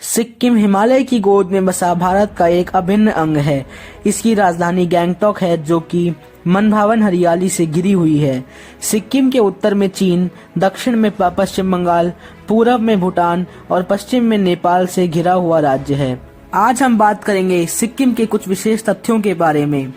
सिक्किम हिमालय की गोद में बसा भारत का एक अभिन्न अंग है। इसकी राजधानी गैंगटॉक है, जो कि मनभावन हरियाली से घिरी हुई है। सिक्किम के उत्तर में चीन, दक्षिण में पश्चिम बंगाल, पूरब में भूटान और पश्चिम में नेपाल से घिरा हुआ राज्य है। आज हम बात करेंगे सिक्किम के कुछ विशेष तथ्यों के बारे में।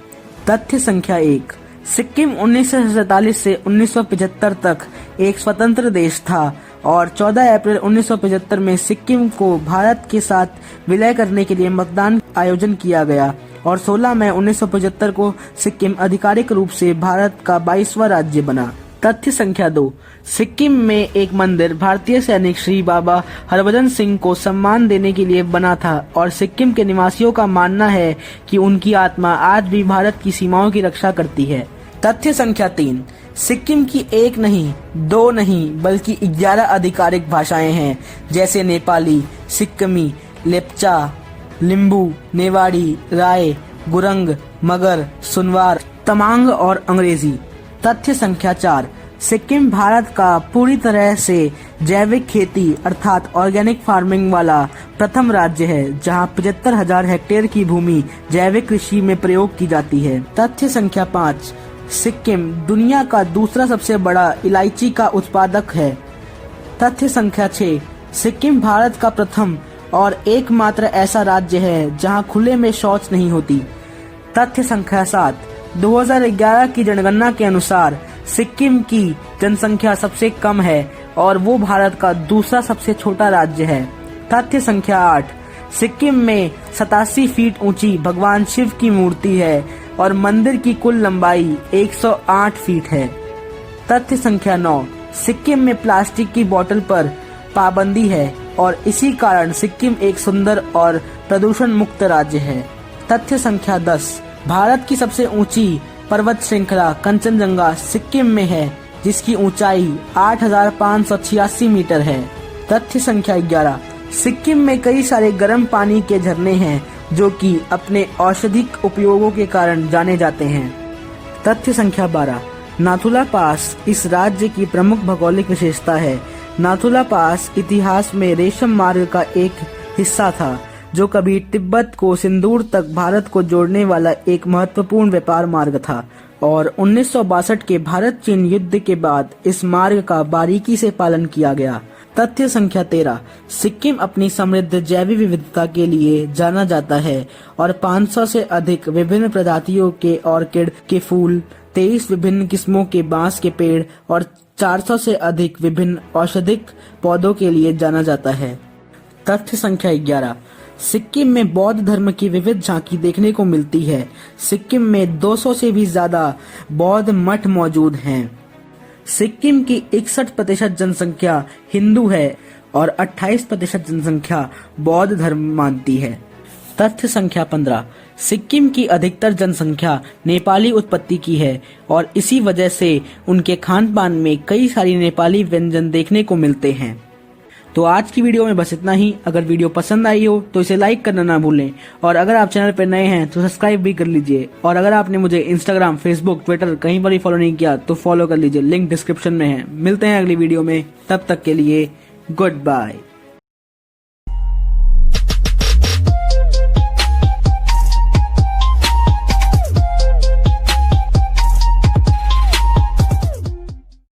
तथ्य संख्या 1, सिक्किम 1947 से 1975 तक एक स्वतंत्र देश था और 14 अप्रैल 1975 में सिक्किम को भारत के साथ विलय करने के लिए मतदान आयोजन किया गया और 16 मई 1975 को सिक्किम आधिकारिक रूप से भारत का 22वां राज्य बना। तथ्य संख्या 2, सिक्किम में एक मंदिर भारतीय सैनिक श्री बाबा हरभजन सिंह को सम्मान देने के लिए बना था और सिक्किम के निवासियों का मानना है कि उनकी आत्मा आज भी भारत की सीमाओं की रक्षा करती है। तथ्य संख्या 3, सिक्किम की एक नहीं, दो नहीं, बल्कि 11 आधिकारिक भाषाएं हैं, जैसे नेपाली, सिक्किमी, लेप्चा, लिम्बू, नेवाड़ी, राय, गुरंग, मगर, सुनवार, तमांग और अंग्रेजी। तथ्य संख्या 4, सिक्किम भारत का पूरी तरह से जैविक खेती अर्थात ऑर्गेनिक फार्मिंग वाला प्रथम राज्य है, जहां 75,000 हेक्टेयर की भूमि जैविक कृषि में प्रयोग की जाती है। तथ्य संख्या 5, सिक्किम दुनिया का दूसरा सबसे बड़ा इलायची का उत्पादक है। तथ्य संख्या 6, सिक्किम भारत का प्रथम और एकमात्र ऐसा राज्य है जहां खुले में शौच नहीं होती। तथ्य संख्या 7, 2011 की जनगणना के अनुसार सिक्किम की जनसंख्या सबसे कम है और वो भारत का दूसरा सबसे छोटा राज्य है। तथ्य संख्या 8, सिक्किम में 87 फीट ऊंची भगवान शिव की मूर्ति है और मंदिर की कुल लंबाई 108 फीट है। तथ्य संख्या 9, सिक्किम में प्लास्टिक की बोतल पर पाबंदी है और इसी कारण सिक्किम एक सुंदर और प्रदूषण मुक्त राज्य है। तथ्य संख्या 10, भारत की सबसे ऊंची पर्वत श्रृंखला कंचनजंगा सिक्किम में है, जिसकी ऊंचाई 8,586 मीटर है। तथ्य संख्या 11, सिक्किम में कई सारे गर्म पानी के झरने हैं जो कि अपने औषधिक उपयोगों के कारण जाने जाते हैं। तथ्य संख्या 12, नाथुला पास इस राज्य की प्रमुख भौगोलिक विशेषता है। नाथुला पास इतिहास में रेशम मार्ग का एक हिस्सा था, जो कभी तिब्बत को सिंदूर तक भारत को जोड़ने वाला एक महत्वपूर्ण व्यापार मार्ग था और 1962 के भारत चीन युद्ध के बाद इस मार्ग का बारीकी से पालन किया गया। तथ्य संख्या 13, सिक्किम अपनी समृद्ध जैविक विविधता के लिए जाना जाता है और 500 से अधिक विभिन्न प्रजातियों के ऑर्किड के फूल, 23 विभिन्न किस्मों के बांस के पेड़ और 400 से अधिक विभिन्न औषधिक पौधों के लिए जाना जाता है। तथ्य संख्या 11, सिक्किम में बौद्ध धर्म की विविध झांकी देखने को मिलती है। सिक्किम में 200 से भी ज्यादा बौद्ध मठ मौजूद हैं। सिक्किम की 61% जनसंख्या हिंदू है और 28% जनसंख्या बौद्ध धर्म मानती है। तथ्य संख्या 15, सिक्किम की अधिकतर जनसंख्या नेपाली उत्पत्ति की है और इसी वजह से उनके खान पान में कई सारी नेपाली व्यंजन देखने को मिलते हैं। तो आज की वीडियो में बस इतना ही। अगर वीडियो पसंद आई हो तो इसे लाइक करना ना भूलें और अगर आप चैनल पर नए हैं तो सब्सक्राइब भी कर लीजिए और अगर आपने मुझे इंस्टाग्राम, फेसबुक, ट्विटर कहीं पर भी फॉलो नहीं किया तो फॉलो कर लीजिए, लिंक डिस्क्रिप्शन में है। मिलते हैं अगली वीडियो में, तब तक के लिए गुड बाय।